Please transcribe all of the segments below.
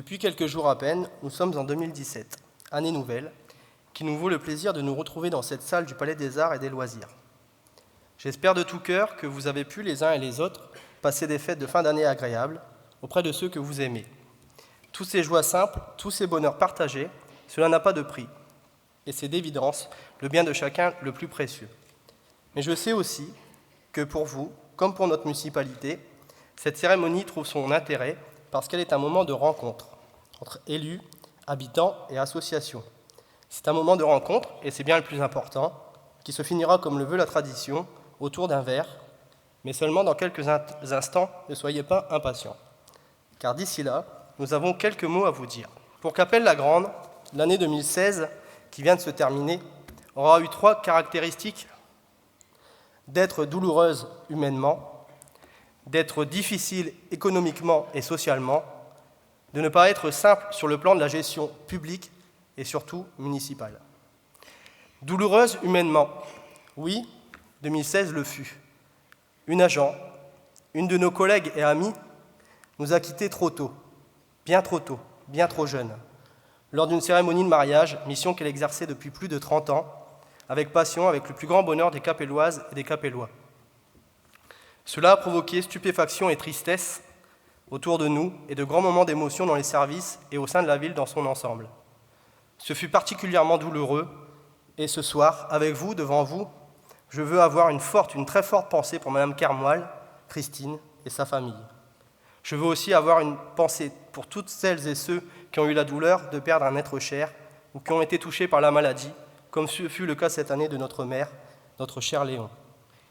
Depuis quelques jours à peine, nous sommes en 2017, année nouvelle, qui nous vaut le plaisir de nous retrouver dans cette salle du Palais des Arts et des Loisirs. J'espère de tout cœur que vous avez pu, les uns et les autres, passer des fêtes de fin d'année agréables auprès de ceux que vous aimez. Tous ces joies simples, tous ces bonheurs partagés, cela n'a pas de prix. Et c'est d'évidence le bien de chacun le plus précieux. Mais je sais aussi que pour vous, comme pour notre municipalité, cette cérémonie trouve son intérêt parce qu'elle est un moment de rencontre entre élus, habitants et associations. C'est un moment de rencontre, et c'est bien le plus important, qui se finira comme le veut la tradition, autour d'un verre, mais seulement dans quelques instants, ne soyez pas impatients. Car d'ici là, nous avons quelques mots à vous dire. Pour Cappelle-la-Grande, l'année 2016, qui vient de se terminer, aura eu 3 caractéristiques: d'être douloureuse humainement, d'être difficile économiquement et socialement, de ne pas être simple sur le plan de la gestion publique et surtout municipale. Douloureuse humainement, oui, 2016 le fut. Une agent, une de nos collègues et amies, nous a quittés trop tôt, bien trop jeune, lors d'une cérémonie de mariage, mission qu'elle exerçait depuis plus de 30 ans, avec passion, avec le plus grand bonheur des Capelloises et des Capellois. Cela a provoqué stupéfaction et tristesse autour de nous et de grands moments d'émotion dans les services et au sein de la ville dans son ensemble. Ce fut particulièrement douloureux et ce soir, avec vous, devant vous, je veux avoir une très forte pensée pour Madame Kermoal, Christine et sa famille. Je veux aussi avoir une pensée pour toutes celles et ceux qui ont eu la douleur de perdre un être cher ou qui ont été touchés par la maladie, comme ce fut le cas cette année de notre mère, notre cher Léon.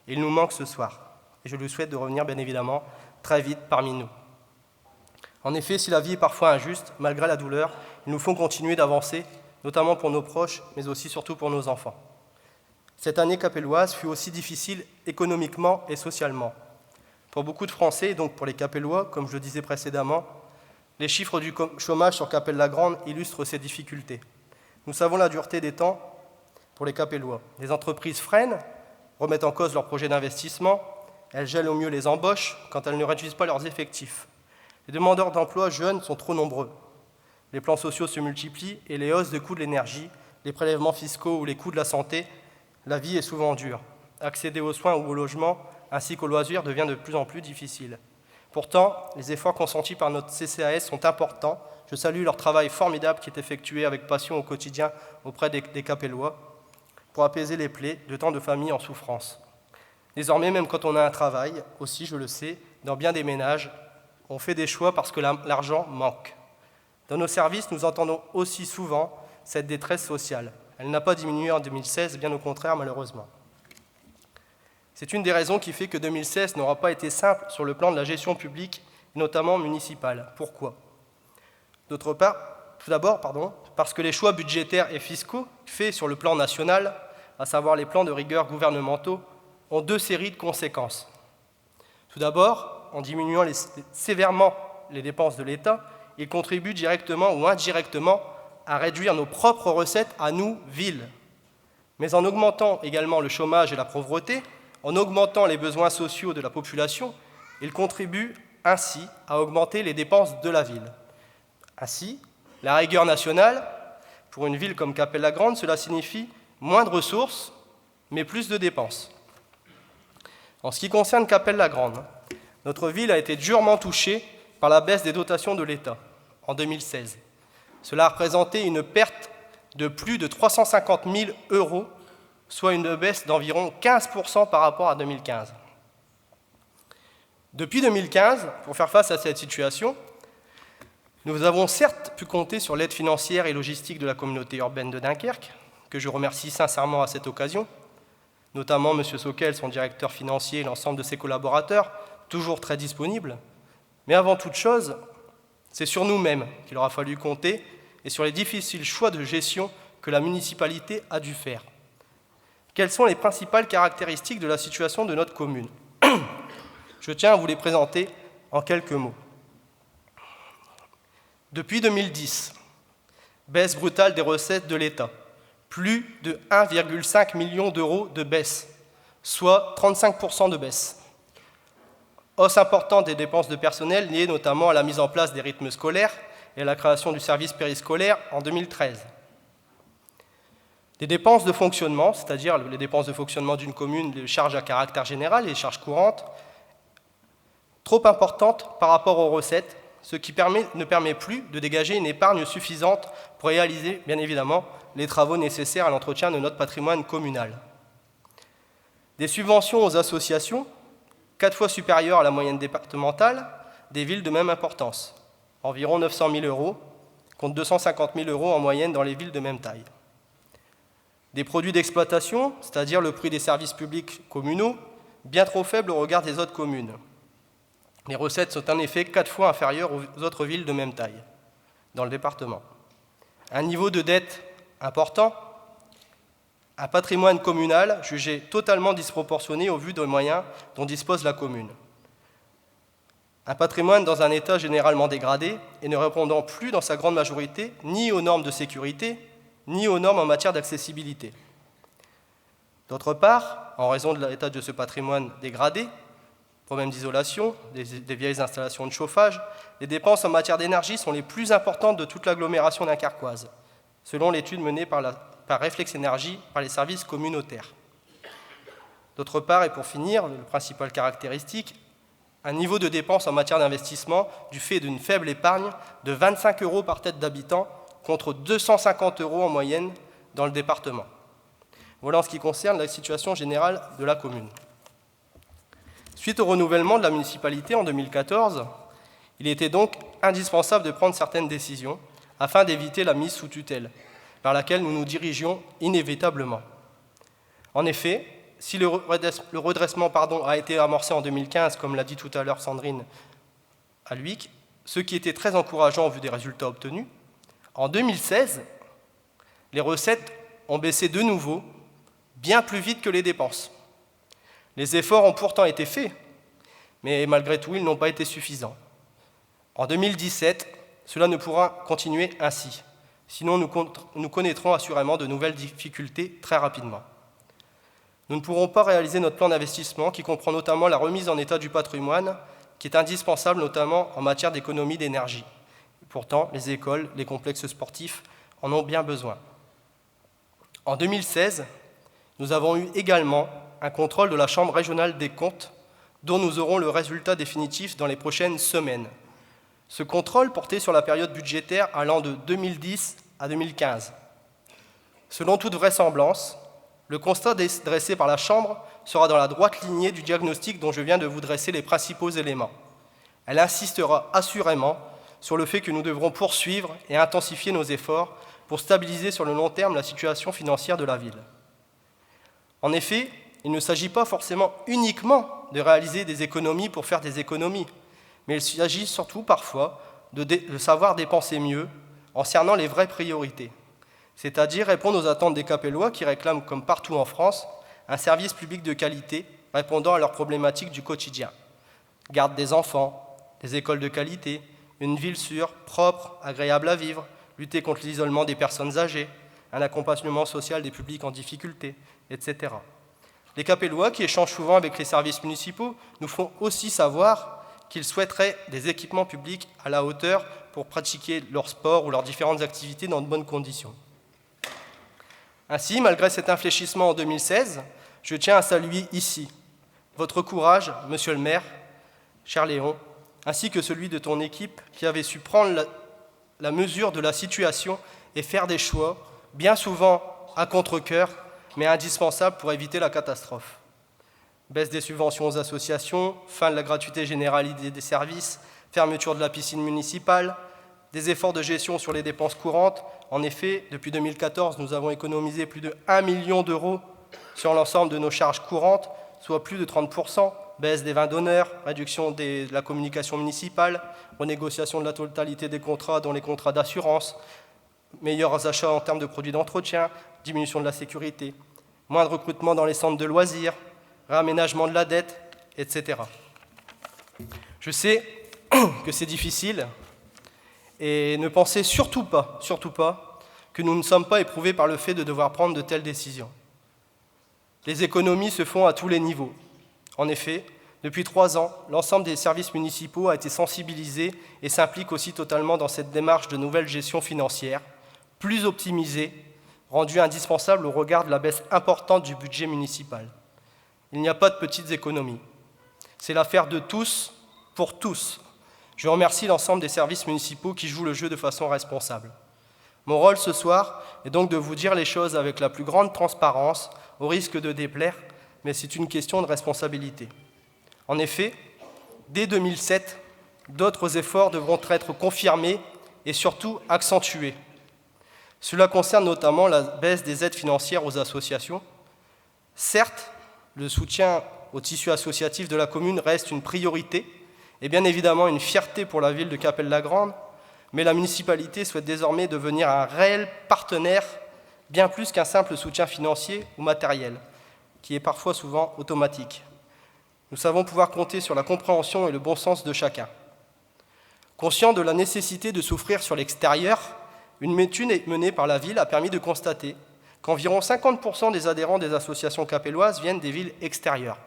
Il nous manque ce soir. Et je lui souhaite de revenir, bien évidemment, très vite parmi nous. En effet, si la vie est parfois injuste, malgré la douleur, il nous faut continuer d'avancer, notamment pour nos proches, mais aussi surtout pour nos enfants. Cette année capelloise fut aussi difficile économiquement et socialement. Pour beaucoup de Français, et donc pour les Capellois, comme je le disais précédemment, les chiffres du chômage sur Cappelle-la-Grande illustrent ces difficultés. Nous savons la dureté des temps pour les Capellois. Les entreprises freinent, remettent en cause leurs projets d'investissement. Elles gèlent au mieux les embauches quand elles ne réduisent pas leurs effectifs. Les demandeurs d'emploi jeunes sont trop nombreux. Les plans sociaux se multiplient et les hausses de coûts de l'énergie, les prélèvements fiscaux ou les coûts de la santé, la vie est souvent dure. Accéder aux soins ou au logement ainsi qu'aux loisirs devient de plus en plus difficile. Pourtant, les efforts consentis par notre CCAS sont importants. Je salue leur travail formidable qui est effectué avec passion au quotidien auprès des Capellois pour apaiser les plaies de tant de familles en souffrance. Désormais, même quand on a un travail, aussi, je le sais, dans bien des ménages, on fait des choix parce que l'argent manque. Dans nos services, nous entendons aussi souvent cette détresse sociale. Elle n'a pas diminué en 2016, bien au contraire, malheureusement. C'est une des raisons qui fait que 2016 n'aura pas été simple sur le plan de la gestion publique, notamment municipale. Pourquoi ? Tout d'abord, parce que les choix budgétaires et fiscaux faits sur le plan national, à savoir les plans de rigueur gouvernementaux, ont 2 séries de conséquences. Tout d'abord, en diminuant sévèrement les dépenses de l'État, ils contribuent directement ou indirectement à réduire nos propres recettes à nous, villes. Mais en augmentant également le chômage et la pauvreté, en augmentant les besoins sociaux de la population, ils contribuent ainsi à augmenter les dépenses de la ville. Ainsi, la rigueur nationale, pour une ville comme Cappelle-la-Grande, cela signifie moins de ressources, mais plus de dépenses. En ce qui concerne Cappelle-la-Grande, notre ville a été durement touchée par la baisse des dotations de l'État en 2016. Cela a représenté une perte de plus de 350 000 €, soit une baisse d'environ 15% par rapport à 2015. Depuis 2015, pour faire face à cette situation, nous avons certes pu compter sur l'aide financière et logistique de la communauté urbaine de Dunkerque, que je remercie sincèrement à cette occasion, notamment M. Sauquel, son directeur financier, et l'ensemble de ses collaborateurs, toujours très disponibles. Mais avant toute chose, c'est sur nous-mêmes qu'il aura fallu compter et sur les difficiles choix de gestion que la municipalité a dû faire. Quelles sont les principales caractéristiques de la situation de notre commune ? Je tiens à vous les présenter en quelques mots. Depuis 2010, baisse brutale des recettes de l'État, plus de 1,5 million d'euros de baisse, soit 35% de baisse. Hausse importante des dépenses de personnel liées notamment à la mise en place des rythmes scolaires et la création du service périscolaire en 2013. Des dépenses de fonctionnement, c'est-à-dire les dépenses de fonctionnement d'une commune, les charges à caractère général, les charges courantes, trop importantes par rapport aux recettes, ce qui ne permet plus de dégager une épargne suffisante pour réaliser, bien évidemment, les travaux nécessaires à l'entretien de notre patrimoine communal. Des subventions aux associations, 4 fois supérieures à la moyenne départementale des villes de même importance, environ 900 000 euros, contre 250 000 euros en moyenne dans les villes de même taille. Des produits d'exploitation, c'est-à-dire le prix des services publics communaux, bien trop faibles au regard des autres communes. Les recettes sont en effet 4 fois inférieures aux autres villes de même taille dans le département. Un niveau de dette important, un patrimoine communal jugé totalement disproportionné au vu des moyens dont dispose la commune. Un patrimoine dans un état généralement dégradé et ne répondant plus dans sa grande majorité ni aux normes de sécurité, ni aux normes en matière d'accessibilité. D'autre part, en raison de l'état de ce patrimoine dégradé, problèmes d'isolation, des vieilles installations de chauffage, les dépenses en matière d'énergie sont les plus importantes de toute l'agglomération dunkerquoise, selon l'étude menée par Réflex Énergie par les services communautaires. D'autre part, et pour finir, le principal caractéristique, un niveau de dépenses en matière d'investissement du fait d'une faible épargne de 25 € par tête d'habitant contre 250 € en moyenne dans le département. Voilà en ce qui concerne la situation générale de la commune. Suite au renouvellement de la municipalité en 2014, il était donc indispensable de prendre certaines décisions afin d'éviter la mise sous tutelle, vers laquelle nous nous dirigions inévitablement. En effet, si le redressement a été amorcé en 2015, comme l'a dit tout à l'heure Sandrine à Luic, ce qui était très encourageant au vu des résultats obtenus, en 2016, les recettes ont baissé de nouveau, bien plus vite que les dépenses. Les efforts ont pourtant été faits, mais malgré tout, ils n'ont pas été suffisants. En 2017, cela ne pourra continuer ainsi, sinon nous connaîtrons assurément de nouvelles difficultés très rapidement. Nous ne pourrons pas réaliser notre plan d'investissement qui comprend notamment la remise en état du patrimoine, qui est indispensable notamment en matière d'économie d'énergie. Pourtant, les écoles, les complexes sportifs en ont bien besoin. En 2016, nous avons eu également un contrôle de la Chambre régionale des comptes, dont nous aurons le résultat définitif dans les prochaines semaines. Ce contrôle portait sur la période budgétaire allant de 2010 à 2015. Selon toute vraisemblance, le constat dressé par la Chambre sera dans la droite lignée du diagnostic dont je viens de vous dresser les principaux éléments. Elle insistera assurément sur le fait que nous devrons poursuivre et intensifier nos efforts pour stabiliser sur le long terme la situation financière de la ville. En effet, il ne s'agit pas forcément uniquement de réaliser des économies pour faire des économies, mais il s'agit surtout parfois de savoir dépenser mieux en cernant les vraies priorités, c'est-à-dire répondre aux attentes des Capellois qui réclament, comme partout en France, un service public de qualité répondant à leurs problématiques du quotidien. Garde des enfants, des écoles de qualité, une ville sûre, propre, agréable à vivre, lutter contre l'isolement des personnes âgées, un accompagnement social des publics en difficulté, etc. Les Capellois, qui échangent souvent avec les services municipaux, nous font aussi savoir qu'ils souhaiteraient des équipements publics à la hauteur pour pratiquer leur sport ou leurs différentes activités dans de bonnes conditions. Ainsi, malgré cet infléchissement en 2016, je tiens à saluer ici votre courage, monsieur le maire, cher Léon, ainsi que celui de ton équipe qui avait su prendre la mesure de la situation et faire des choix, bien souvent à contre-cœur, mais indispensables pour éviter la catastrophe. Baisse des subventions aux associations, fin de la gratuité généralisée des services, fermeture de la piscine municipale, des efforts de gestion sur les dépenses courantes. En effet, depuis 2014, nous avons économisé plus de 1 million d'euros sur l'ensemble de nos charges courantes, soit plus de 30%, baisse des vins d'honneur, réduction de la communication municipale, renégociation de la totalité des contrats, dont les contrats d'assurance, meilleurs achats en termes de produits d'entretien, diminution de la sécurité, moins de recrutement dans les centres de loisirs, réaménagement de la dette, etc. Je sais que c'est difficile, et ne pensez surtout pas que nous ne sommes pas éprouvés par le fait de devoir prendre de telles décisions. Les économies se font à tous les niveaux. En effet, Depuis 3 ans, l'ensemble des services municipaux a été sensibilisé et s'implique aussi totalement dans cette démarche de nouvelle gestion financière, plus optimisée, rendue indispensable au regard de la baisse importante du budget municipal. Il n'y a pas de petites économies. C'est l'affaire de tous pour tous. Je remercie l'ensemble des services municipaux qui jouent le jeu de façon responsable. Mon rôle ce soir est donc de vous dire les choses avec la plus grande transparence, au risque de déplaire, mais c'est une question de responsabilité. En effet, dès 2007, d'autres efforts devront être confirmés et surtout accentués. Cela concerne notamment la baisse des aides financières aux associations. Certes, le soutien au tissu associatif de la commune reste une priorité et bien évidemment une fierté pour la ville de Cappelle-la-Grande, mais la municipalité souhaite désormais devenir un réel partenaire, bien plus qu'un simple soutien financier ou matériel, qui est parfois souvent automatique. Nous savons pouvoir compter sur la compréhension et le bon sens de chacun. Conscient de la nécessité de s'offrir sur l'extérieur, une étude menée par la ville a permis de constater qu'environ 50% des adhérents des associations capelloises viennent des villes extérieures.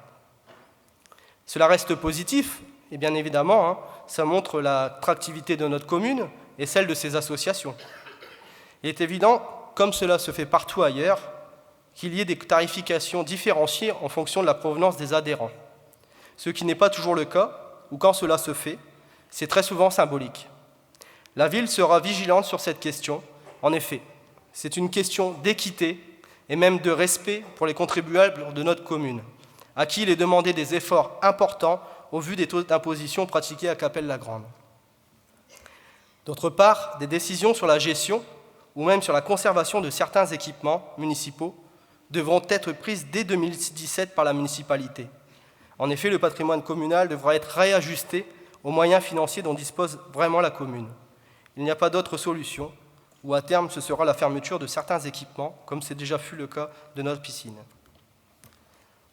Cela reste positif, et bien évidemment, ça montre l'attractivité de notre commune et celle de ses associations. Il est évident, comme cela se fait partout ailleurs, qu'il y ait des tarifications différenciées en fonction de la provenance des adhérents. Ce qui n'est pas toujours le cas, ou quand cela se fait, c'est très souvent symbolique. La ville sera vigilante sur cette question. En effet, c'est une question d'équité et même de respect pour les contribuables de notre commune, à qui il est demandé des efforts importants au vu des taux d'imposition pratiqués à Cappelle-la-Grande. D'autre part, des décisions sur la gestion ou même sur la conservation de certains équipements municipaux devront être prises dès 2017 par la municipalité. En effet, le patrimoine communal devra être réajusté aux moyens financiers dont dispose vraiment la commune. Il n'y a pas d'autre solution, ou à terme ce sera la fermeture de certains équipements, comme c'est déjà fut le cas de notre piscine.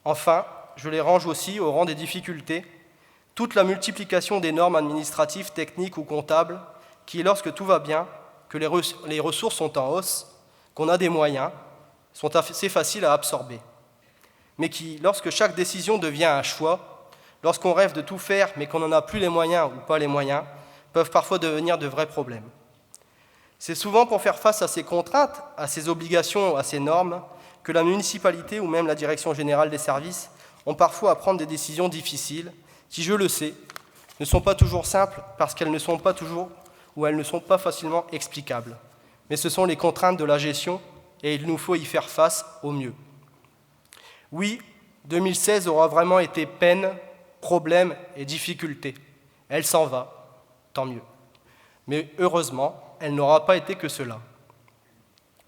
Enfin, je les range aussi au rang des difficultés, toute la multiplication des normes administratives, techniques ou comptables, qui, lorsque tout va bien, que les ressources sont en hausse, qu'on a des moyens, sont assez faciles à absorber. Mais qui, lorsque chaque décision devient un choix, lorsqu'on rêve de tout faire mais qu'on n'en a plus les moyens ou pas les moyens, peuvent parfois devenir de vrais problèmes. C'est souvent pour faire face à ces contraintes, à ces obligations, à ces normes, que la municipalité ou même la direction générale des services ont parfois à prendre des décisions difficiles, qui, je le sais, ne sont pas toujours simples parce qu'elles ne sont pas toujours ou elles ne sont pas facilement explicables. Mais ce sont les contraintes de la gestion et il nous faut y faire face au mieux. Oui, 2016 aura vraiment été peine, problème et difficulté. Elle s'en va, tant mieux. Mais heureusement, elle n'aura pas été que cela.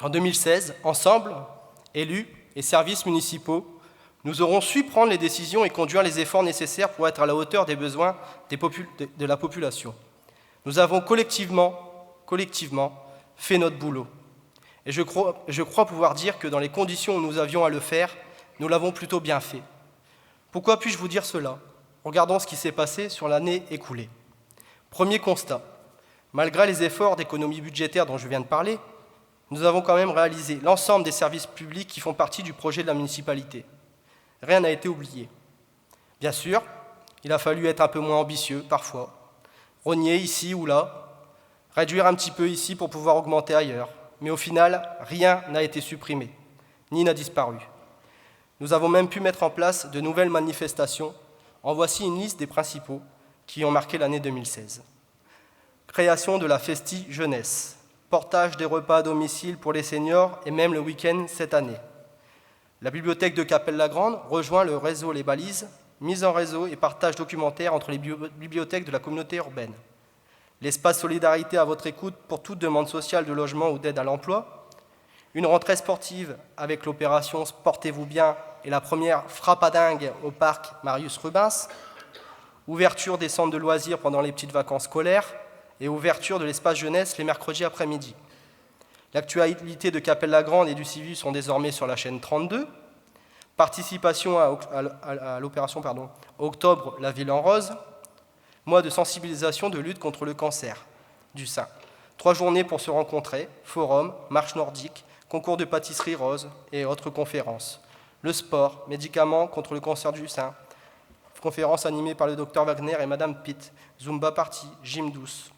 En 2016, ensemble, élus et services municipaux, nous aurons su prendre les décisions et conduire les efforts nécessaires pour être à la hauteur des besoins de la population. Nous avons collectivement fait notre boulot. Et je crois pouvoir dire que dans les conditions où nous avions à le faire, nous l'avons plutôt bien fait. Pourquoi puis-je vous dire cela ? Regardons ce qui s'est passé sur l'année écoulée. Premier constat, malgré les efforts d'économie budgétaire dont je viens de parler, nous avons quand même réalisé l'ensemble des services publics qui font partie du projet de la municipalité. Rien n'a été oublié. Bien sûr, il a fallu être un peu moins ambitieux parfois, rogner ici ou là, réduire un petit peu ici pour pouvoir augmenter ailleurs, mais au final, rien n'a été supprimé, ni n'a disparu. Nous avons même pu mettre en place de nouvelles manifestations. En voici une liste des principaux qui ont marqué l'année 2016. Création de la Festi Jeunesse, portage des repas à domicile pour les seniors et même le week-end cette année. La bibliothèque de Cappelle-la-Grande rejoint le réseau Les Balises, mise en réseau et partage documentaire entre les bibliothèques de la communauté urbaine. L'espace Solidarité à votre écoute pour toute demande sociale de logement ou d'aide à l'emploi. Une rentrée sportive avec l'opération Sportez-vous bien et la première frappe à dingue au parc Marius Rubens. Ouverture des centres de loisirs pendant les petites vacances scolaires et ouverture de l'espace jeunesse les mercredis après-midi. L'actualité de Cappelle-la-Grande et du Civu sont désormais sur la chaîne 32. Participation à l'opération Octobre, la ville en rose. Mois de sensibilisation de lutte contre le cancer du sein. 3 journées pour se rencontrer, forum, marche nordique, concours de pâtisserie rose et autres conférences. Le sport, médicaments contre le cancer du sein, conférence animée par le Dr Wagner et Madame Pitt, Zumba Party, gym douce.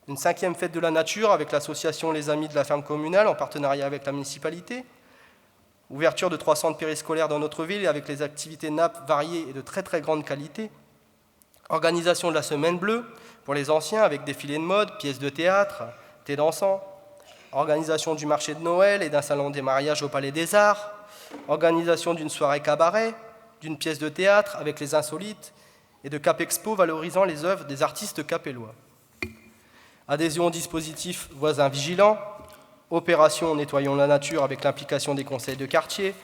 Une 5e fête de la nature avec l'association Les Amis de la Ferme Communale en partenariat avec la municipalité. Ouverture de 3 centres périscolaires dans notre ville avec les activités NAP variées et de très très grande qualité. Organisation de la Semaine Bleue pour les anciens avec défilés de mode, pièces de théâtre, thé dansant. Organisation du marché de Noël et d'un salon des mariages au Palais des Arts. Organisation d'une soirée cabaret, d'une pièce de théâtre avec les insolites et de Cap Expo valorisant les œuvres des artistes capellois. Adhésion au dispositif Voisins Vigilants, opération Nettoyons la nature avec l'implication des conseils de quartier,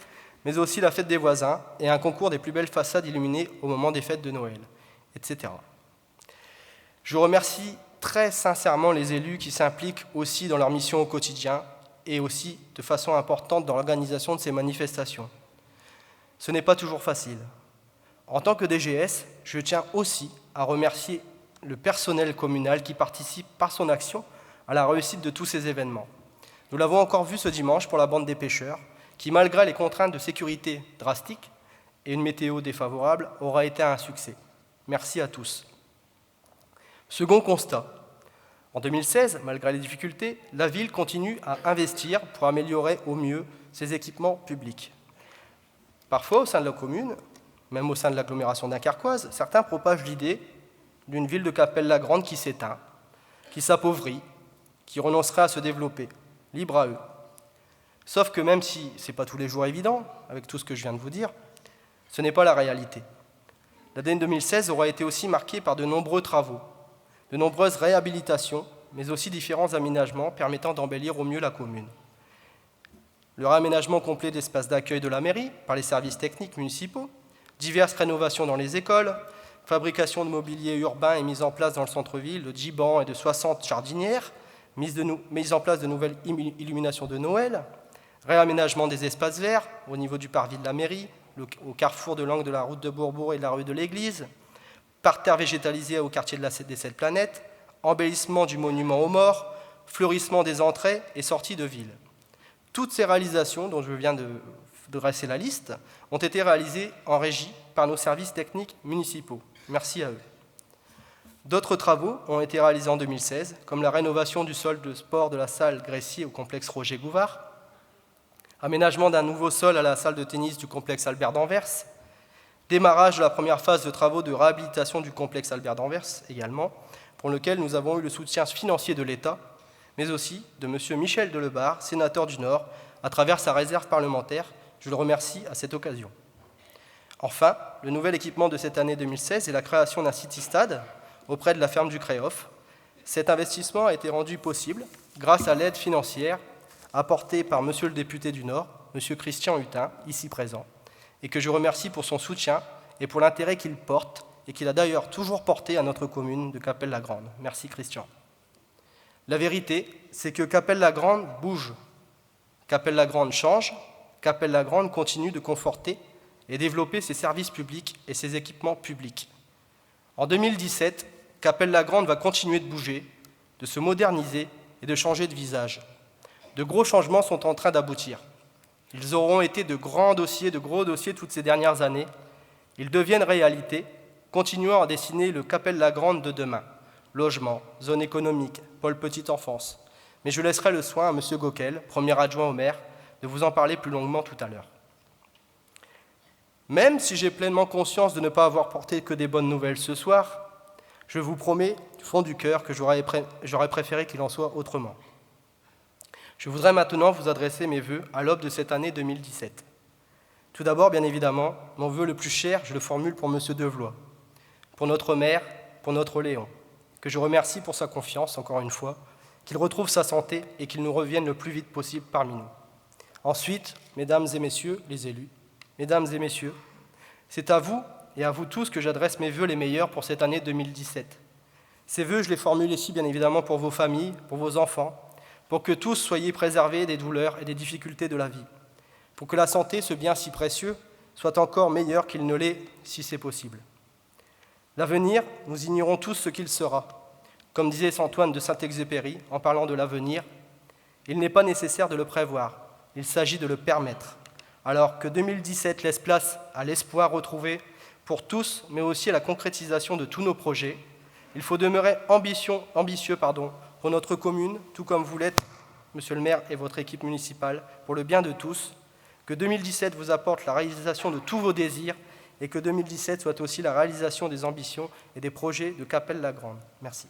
mais aussi la fête des voisins et un concours des plus belles façades illuminées au moment des fêtes de Noël, etc. Je remercie très sincèrement les élus qui s'impliquent aussi dans leur mission au quotidien et aussi de façon importante dans l'organisation de ces manifestations. Ce n'est pas toujours facile. En tant que DGS, je tiens aussi à remercier le personnel communal qui participe par son action à la réussite de tous ces événements. Nous l'avons encore vu ce dimanche pour la bande des pêcheurs, qui, malgré les contraintes de sécurité drastiques et une météo défavorable, aura été un succès. Merci à tous. Second constat. En 2016, malgré les difficultés, la ville continue à investir pour améliorer au mieux ses équipements publics. Parfois, au sein de la commune, même au sein de l'agglomération dunkerquoise, certains propagent l'idée d'une ville de Cappelle-la-Grande qui s'éteint, qui s'appauvrit, qui renoncerait à se développer. Libre à eux. Sauf que même si ce n'est pas tous les jours évident, avec tout ce que je viens de vous dire, ce n'est pas la réalité. L'année 2016 aura été aussi marquée par de nombreux travaux, de nombreuses réhabilitations, mais aussi différents aménagements permettant d'embellir au mieux la commune. Le réaménagement complet d'espaces d'accueil de la mairie par les services techniques municipaux, diverses rénovations dans les écoles, fabrication de mobilier urbain et mise en place dans le centre-ville de 10 bancs et de 60 jardinières, mise en place de nouvelles illuminations de Noël, réaménagement des espaces verts au niveau du parvis de la mairie, au carrefour de l'angle de la route de Bourbourg et de la rue de l'Église, parterre végétalisé au quartier des 7 planètes, embellissement du monument aux morts, fleurissement des entrées et sorties de ville. Toutes ces réalisations, dont je viens de dresser la liste, ont été réalisées en régie par nos services techniques municipaux. Merci à eux. D'autres travaux ont été réalisés en 2016, comme la rénovation du sol de sport de la salle Gressier au complexe Roger Gouvard, aménagement d'un nouveau sol à la salle de tennis du complexe Albert d'Anvers, démarrage de la première phase de travaux de réhabilitation du complexe Albert d'Anvers également, pour lequel nous avons eu le soutien financier de l'État, mais aussi de M. Michel Delebarre, sénateur du Nord, à travers sa réserve parlementaire. Je le remercie à cette occasion. Enfin, le nouvel équipement de cette année 2016 est la création d'un city-stade auprès de la ferme du Créof. Cet investissement a été rendu possible grâce à l'aide financière apportée par M. le député du Nord, M. Christian Hutin, ici présent, et que je remercie pour son soutien et pour l'intérêt qu'il porte, et qu'il a d'ailleurs toujours porté à notre commune de Cappelle-la-Grande. Merci Christian. La vérité, c'est que Cappelle-la-Grande bouge. Cappelle-la-Grande change, Cappelle-la-Grande continue de conforter et développer ses services publics et ses équipements publics. En 2017, Cappelle-la-Grande va continuer de bouger, de se moderniser et de changer de visage. De gros changements sont en train d'aboutir. Ils auront été de gros dossiers toutes ces dernières années. Ils deviennent réalité, continuant à dessiner le Cappelle-la-Grande de demain. Logement, zone économique, pôle petite enfance. Mais je laisserai le soin à M. Gauquel, premier adjoint au maire, de vous en parler plus longuement tout à l'heure. Même si j'ai pleinement conscience de ne pas avoir porté que des bonnes nouvelles ce soir, je vous promets du fond du cœur que j'aurais préféré qu'il en soit autrement. Je voudrais maintenant vous adresser mes vœux à l'aube de cette année 2017. Tout d'abord, bien évidemment, mon vœu le plus cher, je le formule pour M. Devlois, pour notre maire, pour notre Léon, que je remercie pour sa confiance, encore une fois, qu'il retrouve sa santé et qu'il nous revienne le plus vite possible parmi nous. Ensuite, mesdames et messieurs les élus, mesdames et messieurs, c'est à vous et à vous tous que j'adresse mes vœux les meilleurs pour cette année 2017. Ces vœux, je les formule ici, bien évidemment, pour vos familles, pour vos enfants, pour que tous soyez préservés des douleurs et des difficultés de la vie, pour que la santé, ce bien si précieux, soit encore meilleur qu'il ne l'est, si c'est possible. L'avenir, nous ignorons tous ce qu'il sera. Comme disait Antoine de Saint-Exupéry en parlant de l'avenir, il n'est pas nécessaire de le prévoir, il s'agit de le permettre. Alors que 2017 laisse place à l'espoir retrouvé pour tous, mais aussi à la concrétisation de tous nos projets. Il faut demeurer ambitieux pour notre commune, tout comme vous l'êtes, Monsieur le maire et votre équipe municipale, pour le bien de tous. Que 2017 vous apporte la réalisation de tous vos désirs et que 2017 soit aussi la réalisation des ambitions et des projets de Cappelle-la-Grande. Merci.